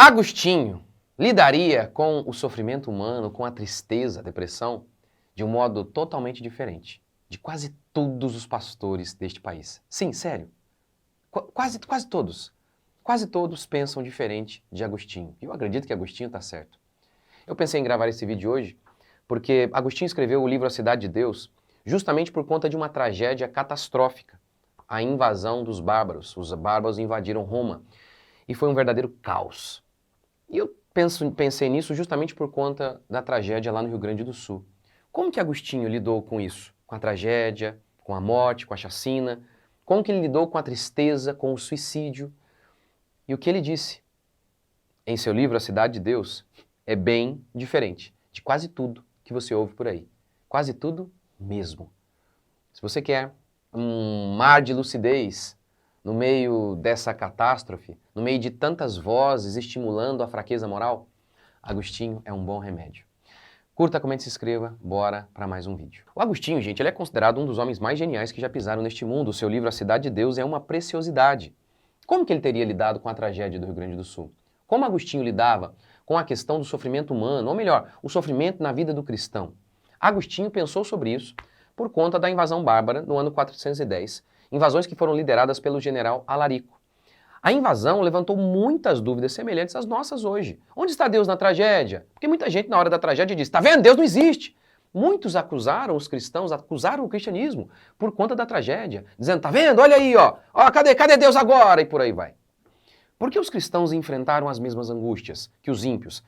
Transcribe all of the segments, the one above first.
Agostinho lidaria com o sofrimento humano, com a tristeza, a depressão, de um modo totalmente diferente de quase todos os pastores deste país. Sim, sério. Quase todos. Quase todos pensam diferente de Agostinho. E eu acredito que Agostinho está certo. Eu pensei em gravar esse vídeo hoje porque Agostinho escreveu o livro A Cidade de Deus justamente por conta de uma tragédia catastrófica, a invasão dos bárbaros. Os bárbaros invadiram Roma e foi um verdadeiro caos. E eu pensei nisso justamente por conta da tragédia lá no Rio Grande do Sul. Como que Agostinho lidou com isso? Com a tragédia, com a morte, com a chacina? Como que ele lidou com a tristeza, com o suicídio? E o que ele disse em seu livro A Cidade de Deus é bem diferente de quase tudo que você ouve por aí. Quase tudo mesmo. Se você quer um mar de lucidez no meio dessa catástrofe, no meio de tantas vozes estimulando a fraqueza moral, Agostinho é um bom remédio. Curta, comente, se inscreva, bora para mais um vídeo. O Agostinho, gente, ele é considerado um dos homens mais geniais que já pisaram neste mundo. O seu livro A Cidade de Deus é uma preciosidade. Como que ele teria lidado com a tragédia do Rio Grande do Sul? Como Agostinho lidava com a questão do sofrimento humano, ou melhor, o sofrimento na vida do cristão? Agostinho pensou sobre isso por conta da invasão bárbara no ano 410, invasões que foram lideradas pelo general Alarico. A invasão levantou muitas dúvidas semelhantes às nossas hoje. Onde está Deus na tragédia? Porque muita gente na hora da tragédia diz, tá vendo? Deus não existe. Muitos acusaram os cristãos, acusaram o cristianismo por conta da tragédia, dizendo, tá vendo? Olha aí, ó, cadê Deus agora? E por aí vai. Por que os cristãos enfrentaram as mesmas angústias que os ímpios?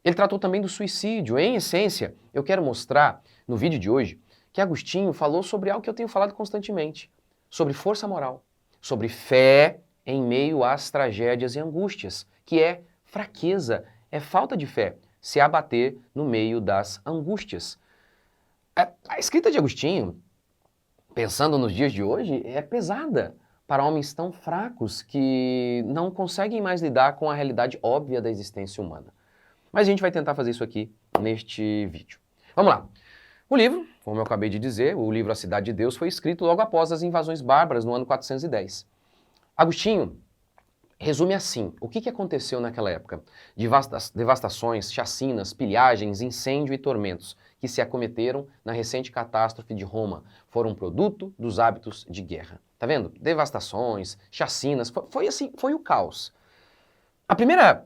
Ele tratou também do suicídio. Em essência, eu quero mostrar no vídeo de hoje que Agostinho falou sobre algo que eu tenho falado constantemente, sobre força moral, sobre fé em meio às tragédias e angústias, que é fraqueza, é falta de fé, se abater no meio das angústias. A escrita de Agostinho, pensando nos dias de hoje, é pesada para homens tão fracos que não conseguem mais lidar com a realidade óbvia da existência humana. Mas a gente vai tentar fazer isso aqui neste vídeo. Vamos lá. O livro, como eu acabei de dizer, o livro A Cidade de Deus foi escrito logo após as invasões bárbaras no ano 410. Agostinho resume assim, o que aconteceu naquela época? Devastações, chacinas, pilhagens, incêndio e tormentos que se acometeram na recente catástrofe de Roma foram produto dos hábitos de guerra. Tá vendo? Devastações, chacinas, foi assim, foi o caos. A primeira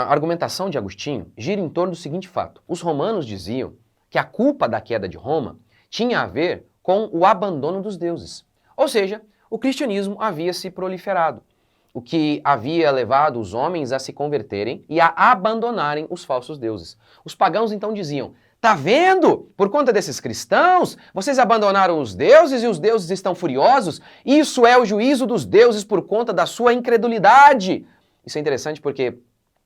argumentação de Agostinho gira em torno do seguinte fato. Os romanos diziam que a culpa da queda de Roma tinha a ver com o abandono dos deuses. Ou seja, o cristianismo havia se proliferado, o que havia levado os homens a se converterem e a abandonarem os falsos deuses. Os pagãos então diziam, tá vendo? Por conta desses cristãos, vocês abandonaram os deuses e os deuses estão furiosos. Isso é o juízo dos deuses por conta da sua incredulidade. Isso é interessante porque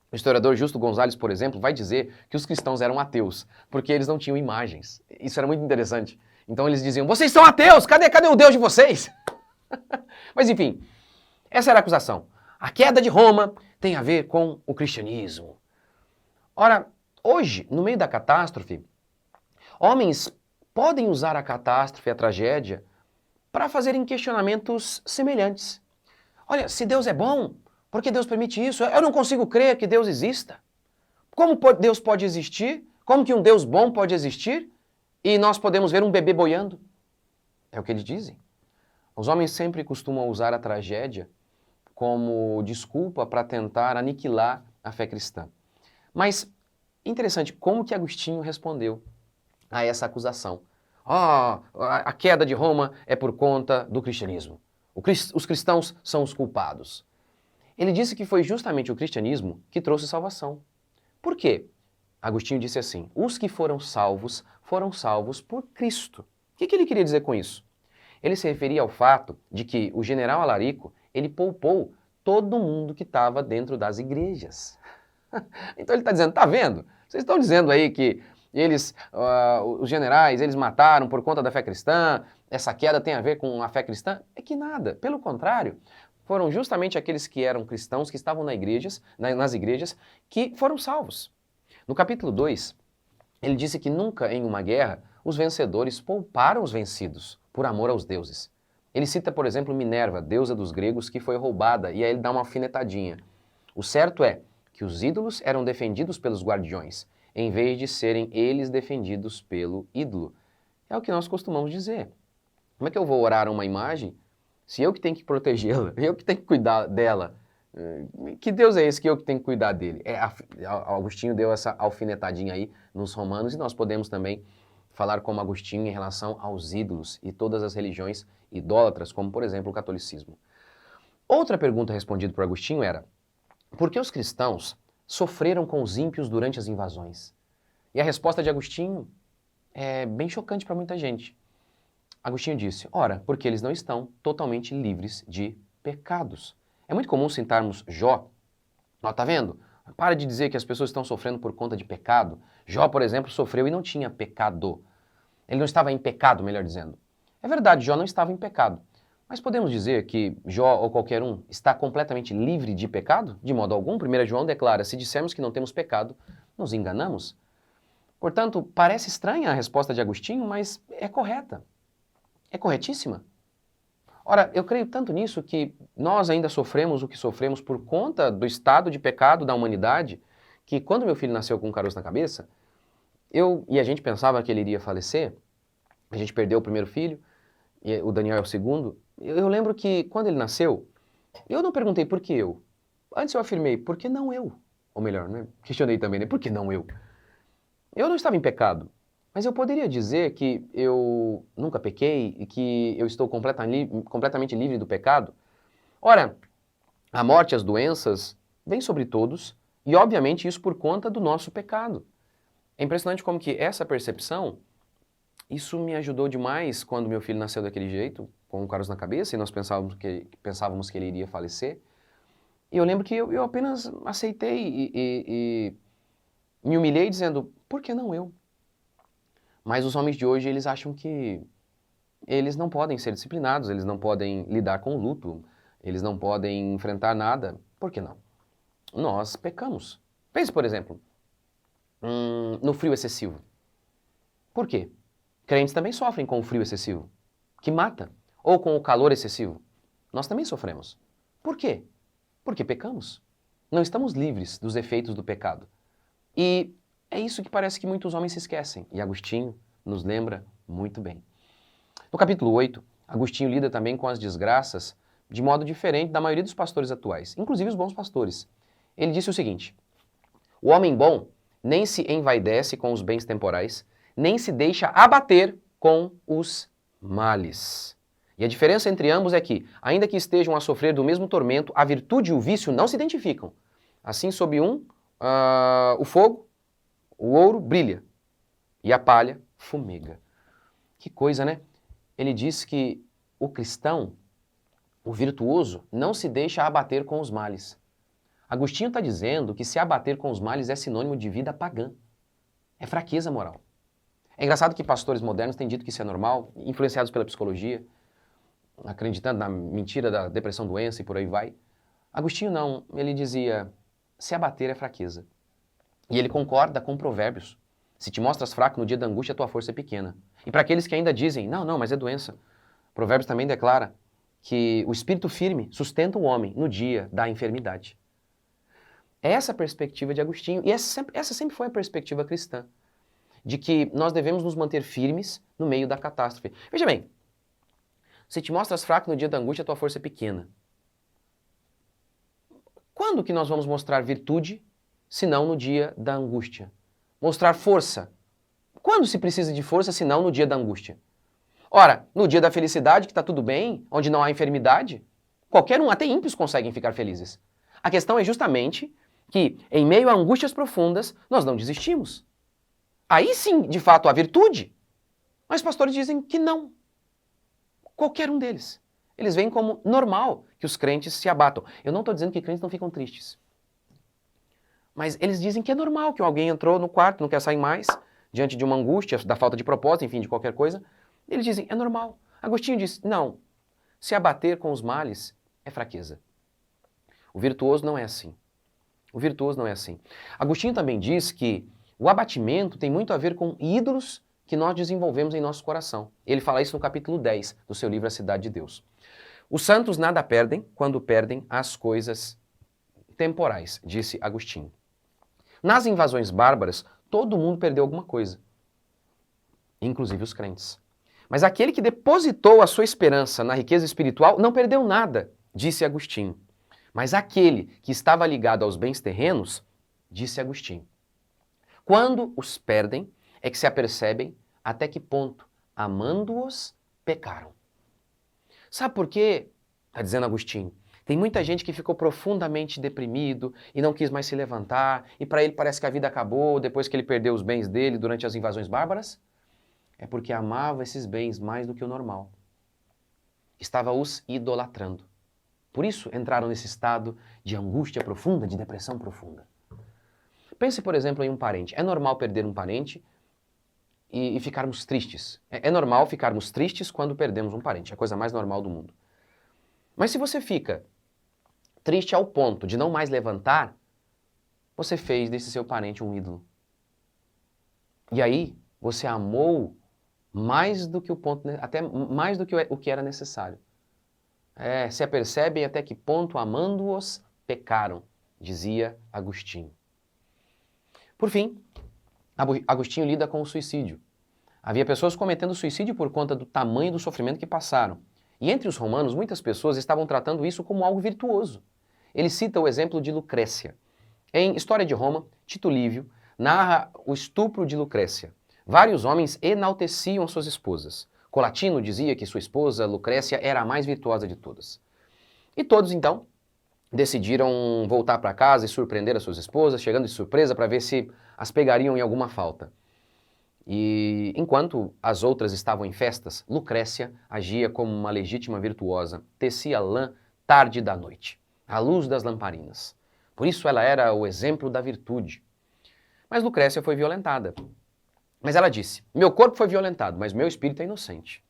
o historiador Justo Gonzalez, por exemplo, vai dizer que os cristãos eram ateus, porque eles não tinham imagens. Isso era muito interessante. Então eles diziam, vocês são ateus, cadê o Deus de vocês? Mas enfim, essa era a acusação. A queda de Roma tem a ver com o cristianismo. Ora, hoje, no meio da catástrofe, homens podem usar a catástrofe, a tragédia, para fazerem questionamentos semelhantes. Olha, se Deus é bom, por que Deus permite isso? Eu não consigo crer que Deus exista. Como Deus pode existir? Como que um Deus bom pode existir? E nós podemos ver um bebê boiando? É o que eles dizem. Os homens sempre costumam usar a tragédia como desculpa para tentar aniquilar a fé cristã. Mas, interessante, como que Agostinho respondeu a essa acusação? A queda de Roma é por conta do cristianismo. Os cristãos são os culpados. Ele disse que foi justamente o cristianismo que trouxe salvação. Por quê? Agostinho disse assim, os que foram salvos por Cristo. O que ele queria dizer com isso? Ele se referia ao fato de que o general Alarico, ele poupou todo mundo que estava dentro das igrejas. Então ele está dizendo, tá vendo? Vocês estão dizendo aí que eles, os generais, eles mataram por conta da fé cristã, essa queda tem a ver com a fé cristã? É que nada, pelo contrário, foram justamente aqueles que eram cristãos, que estavam nas igrejas, que foram salvos. No capítulo 2, ele disse que nunca em uma guerra os vencedores pouparam os vencidos por amor aos deuses. Ele cita, por exemplo, Minerva, deusa dos gregos, que foi roubada, e aí ele dá uma alfinetadinha. O certo é que os ídolos eram defendidos pelos guardiões, em vez de serem eles defendidos pelo ídolo. É o que nós costumamos dizer. Como é que eu vou orar a uma imagem se eu que tenho que protegê-la, eu que tenho que cuidar dela? Que Deus é esse que eu que tenho que cuidar dele? Agostinho deu essa alfinetadinha aí nos Romanos e nós podemos também falar como Agostinho em relação aos ídolos e todas as religiões idólatras, como por exemplo o catolicismo. Outra pergunta respondida por Agostinho era: por que os cristãos sofreram com os ímpios durante as invasões? E a resposta de Agostinho é bem chocante para muita gente. Agostinho disse: ora, porque eles não estão totalmente livres de pecados. É muito comum citarmos Jó. Ó, tá vendo? Para de dizer que as pessoas estão sofrendo por conta de pecado. Jó, por exemplo, sofreu e não tinha pecado. Ele não estava em pecado, melhor dizendo. É verdade, Jó não estava em pecado. Mas podemos dizer que Jó ou qualquer um está completamente livre de pecado? De modo algum. 1 João declara: se dissermos que não temos pecado, nos enganamos. Portanto, parece estranha a resposta de Agostinho, mas é correta. É corretíssima. Ora, eu creio tanto nisso que nós ainda sofremos o que sofremos por conta do estado de pecado da humanidade, que quando meu filho nasceu com um caroço na cabeça, e a gente pensava que ele iria falecer, a gente perdeu o primeiro filho, e o Daniel é o segundo. Eu lembro que quando ele nasceu, eu não perguntei por que eu. Antes eu afirmei: por que não eu? Ou melhor, né? Questionei também, né? Por que não eu? Eu não estava em pecado. Mas eu poderia dizer que eu nunca pequei e que eu estou completamente livre do pecado? Ora, a morte e as doenças vêm sobre todos e, obviamente, isso por conta do nosso pecado. É impressionante como que essa percepção, isso me ajudou demais quando meu filho nasceu daquele jeito, com um caroço na cabeça, e nós pensávamos que ele iria falecer. E eu lembro que eu apenas aceitei e me humilhei dizendo: por que não eu? Mas os homens de hoje, eles acham que eles não podem ser disciplinados, eles não podem lidar com o luto, eles não podem enfrentar nada. Por que não? Nós pecamos. Pense, por exemplo, no frio excessivo. Por quê? Crentes também sofrem com o frio excessivo, que mata, ou com o calor excessivo. Nós também sofremos. Por quê? Porque pecamos. Não estamos livres dos efeitos do pecado. E é isso que parece que muitos homens se esquecem, e Agostinho nos lembra muito bem. No capítulo 8, Agostinho lida também com as desgraças de modo diferente da maioria dos pastores atuais, inclusive os bons pastores. Ele disse o seguinte: o homem bom nem se envaidece com os bens temporais, nem se deixa abater com os males. E a diferença entre ambos é que, ainda que estejam a sofrer do mesmo tormento, a virtude e o vício não se identificam. Assim, sob o fogo, o ouro brilha e a palha fumega. Que coisa, né? Ele diz que o cristão, o virtuoso, não se deixa abater com os males. Agostinho está dizendo que se abater com os males é sinônimo de vida pagã. É fraqueza moral. É engraçado que pastores modernos têm dito que isso é normal, influenciados pela psicologia, acreditando na mentira da depressão, doença e por aí vai. Agostinho não, ele dizia: se abater é fraqueza. E ele concorda com Provérbios. Se te mostras fraco no dia da angústia, a tua força é pequena. E para aqueles que ainda dizem: não, mas é doença. Provérbios também declara que o espírito firme sustenta o homem no dia da enfermidade. É essa a perspectiva de Agostinho, e essa sempre foi a perspectiva cristã, de que nós devemos nos manter firmes no meio da catástrofe. Veja bem, se te mostras fraco no dia da angústia, a tua força é pequena. Quando que nós vamos mostrar virtude, se não no dia da angústia? Mostrar força. Quando se precisa de força, se não no dia da angústia? Ora, no dia da felicidade, que está tudo bem, onde não há enfermidade, qualquer um, até ímpios, conseguem ficar felizes. A questão é justamente que, em meio a angústias profundas, nós não desistimos. Aí sim, de fato, há virtude. Mas pastores dizem que não. Qualquer um deles. Eles veem como normal que os crentes se abatam. Eu não estou dizendo que crentes não ficam tristes. Mas eles dizem que é normal que alguém entrou no quarto, não quer sair mais, diante de uma angústia, da falta de propósito, enfim, de qualquer coisa. Eles dizem, é normal. Agostinho diz, não, se abater com os males é fraqueza. O virtuoso não é assim. O virtuoso não é assim. Agostinho também diz que o abatimento tem muito a ver com ídolos que nós desenvolvemos em nosso coração. Ele fala isso no capítulo 10 do seu livro A Cidade de Deus. Os santos nada perdem quando perdem as coisas temporais, disse Agostinho. Nas invasões bárbaras, todo mundo perdeu alguma coisa, inclusive os crentes. Mas aquele que depositou a sua esperança na riqueza espiritual não perdeu nada, disse Agostinho. Mas aquele que estava ligado aos bens terrenos, disse Agostinho. Quando os perdem, é que se apercebem até que ponto, amando-os, pecaram. Sabe por quê? Está dizendo Agostinho. Tem muita gente que ficou profundamente deprimido e não quis mais se levantar, e para ele parece que a vida acabou depois que ele perdeu os bens dele durante as invasões bárbaras. É porque amava esses bens mais do que o normal. Estava os idolatrando. Por isso entraram nesse estado de angústia profunda, de depressão profunda. Pense, por exemplo, em um parente. É normal perder um parente e ficarmos tristes. É normal ficarmos tristes quando perdemos um parente. É a coisa mais normal do mundo. Mas se você fica triste ao ponto de não mais levantar, você fez desse seu parente um ídolo. E aí, você amou mais do que o ponto, até mais do que o que era necessário. Se apercebem até que ponto, amando-os, pecaram, dizia Agostinho. Por fim, Agostinho lida com o suicídio. Havia pessoas cometendo suicídio por conta do tamanho do sofrimento que passaram. E entre os romanos, muitas pessoas estavam tratando isso como algo virtuoso. Ele cita o exemplo de Lucrécia. Em História de Roma, Tito Livio narra o estupro de Lucrécia. Vários homens enalteciam suas esposas. Colatino dizia que sua esposa, Lucrécia, era a mais virtuosa de todas. E todos, então, decidiram voltar para casa e surpreender as suas esposas, chegando de surpresa para ver se as pegariam em alguma falta. E enquanto as outras estavam em festas, Lucrécia agia como uma legítima virtuosa, tecia lã tarde da noite, à luz das lamparinas. Por isso ela era o exemplo da virtude. Mas Lucrécia foi violentada. Mas ela disse, meu corpo foi violentado, mas meu espírito é inocente.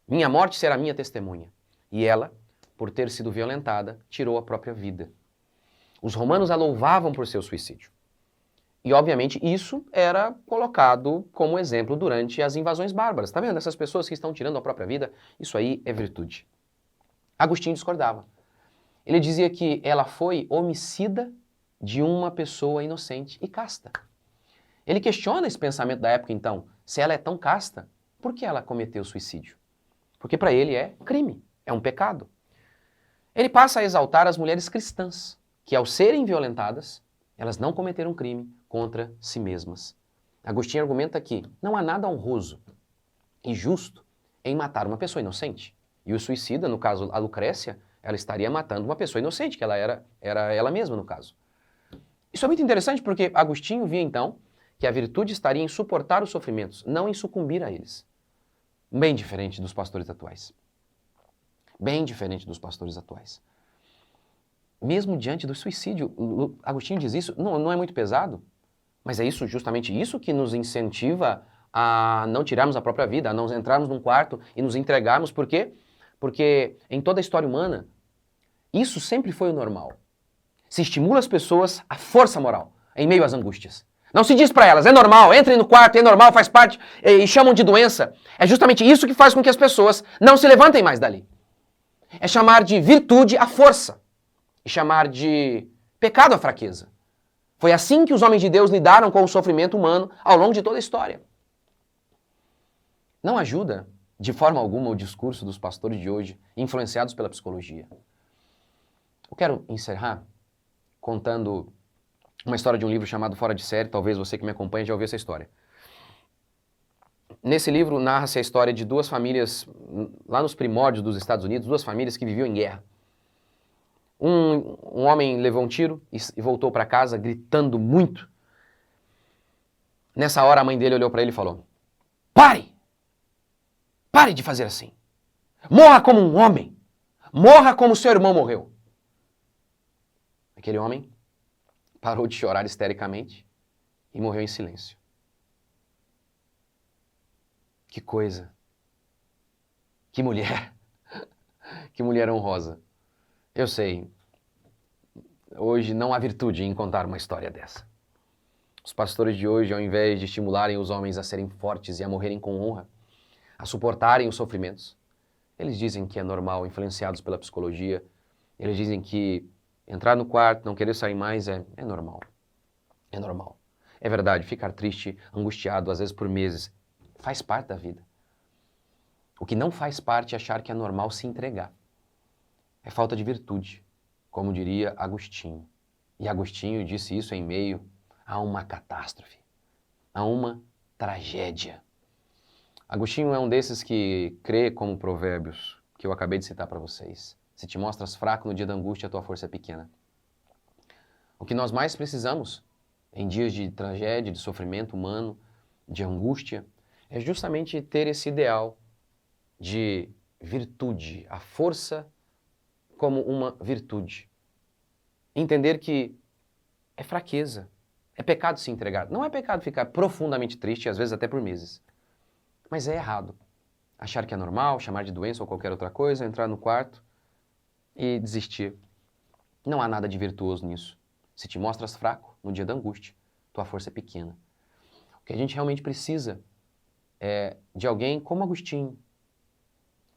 Minha morte será minha testemunha. E ela, por ter sido violentada, tirou a própria vida. Os romanos a louvavam por seu suicídio. E, obviamente, isso era colocado como exemplo durante as invasões bárbaras. Está vendo? Essas pessoas que estão tirando a própria vida, isso aí é virtude. Agostinho discordava. Ele dizia que ela foi homicida de uma pessoa inocente e casta. Ele questiona esse pensamento da época, então. Se ela é tão casta, por que ela cometeu suicídio? Porque para ele é crime, é um pecado. Ele passa a exaltar as mulheres cristãs, que ao serem violentadas, elas não cometeram crime contra si mesmas. Agostinho argumenta que não há nada honroso e justo em matar uma pessoa inocente. E o suicida, no caso a Lucrécia, ela estaria matando uma pessoa inocente, que ela era ela mesma no caso. Isso é muito interessante porque Agostinho via então que a virtude estaria em suportar os sofrimentos, não em sucumbir a eles. Bem diferente dos pastores atuais. Bem diferente dos pastores atuais. Mesmo diante do suicídio, Agostinho diz isso, não é muito pesado, mas é isso, justamente isso que nos incentiva a não tirarmos a própria vida, a não entrarmos num quarto e nos entregarmos. Por quê? Porque em toda a história humana, isso sempre foi o normal. Se estimula as pessoas à força moral, em meio às angústias. Não se diz para elas, é normal, entrem no quarto, é normal, faz parte, e chamam de doença. É justamente isso que faz com que as pessoas não se levantem mais dali. É chamar de virtude a força. E chamar de pecado a fraqueza. Foi assim que os homens de Deus lidaram com o sofrimento humano ao longo de toda a história. Não ajuda, de forma alguma, o discurso dos pastores de hoje, influenciados pela psicologia. Eu quero encerrar contando uma história de um livro chamado Fora de Série. Talvez você que me acompanha já ouviu essa história. Nesse livro narra-se a história de duas famílias, lá nos primórdios dos Estados Unidos, duas famílias que viviam em guerra. Um homem levou um tiro e voltou para casa gritando muito. Nessa hora a mãe dele olhou para ele e falou, pare! Pare de fazer assim. Morra como um homem. Morra como seu irmão morreu. Aquele homem parou de chorar histericamente e morreu em silêncio. Que coisa. Que mulher. Que mulher honrosa. Eu sei, hoje não há virtude em contar uma história dessa. Os pastores de hoje, ao invés de estimularem os homens a serem fortes e a morrerem com honra, a suportarem os sofrimentos, eles dizem que é normal, influenciados pela psicologia, eles dizem que Entrar no quarto, não querer sair mais é normal. É normal. É verdade, ficar triste, angustiado, às vezes por meses, faz parte da vida. O que não faz parte é achar que é normal se entregar. É falta de virtude, como diria Agostinho. E Agostinho disse isso em meio a uma catástrofe, a uma tragédia. Agostinho é um desses que crê, como Provérbios, que eu acabei de citar para vocês. Se te mostras fraco no dia da angústia, a tua força é pequena. O que nós mais precisamos em dias de tragédia, de sofrimento humano, de angústia, é justamente ter esse ideal de virtude, a força como uma virtude. Entender que é fraqueza, é pecado se entregar. Não é pecado ficar profundamente triste, às vezes até por meses. Mas é errado achar que é normal, chamar de doença ou qualquer outra coisa, entrar no quarto e desistir. Não há nada de virtuoso nisso. Se te mostras fraco no dia da angústia, tua força é pequena. O que a gente realmente precisa é de alguém como Agostinho.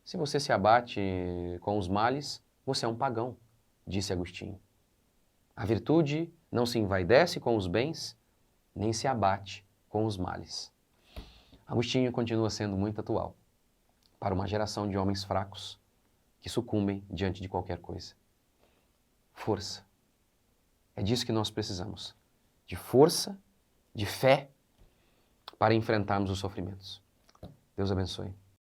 Se você se abate com os males, você é um pagão, disse Agostinho. A virtude não se envaidece com os bens, nem se abate com os males. Agostinho continua sendo muito atual para uma geração de homens fracos que sucumbem diante de qualquer coisa. Força. É disso que nós precisamos. De força, de fé, para enfrentarmos os sofrimentos. Deus abençoe.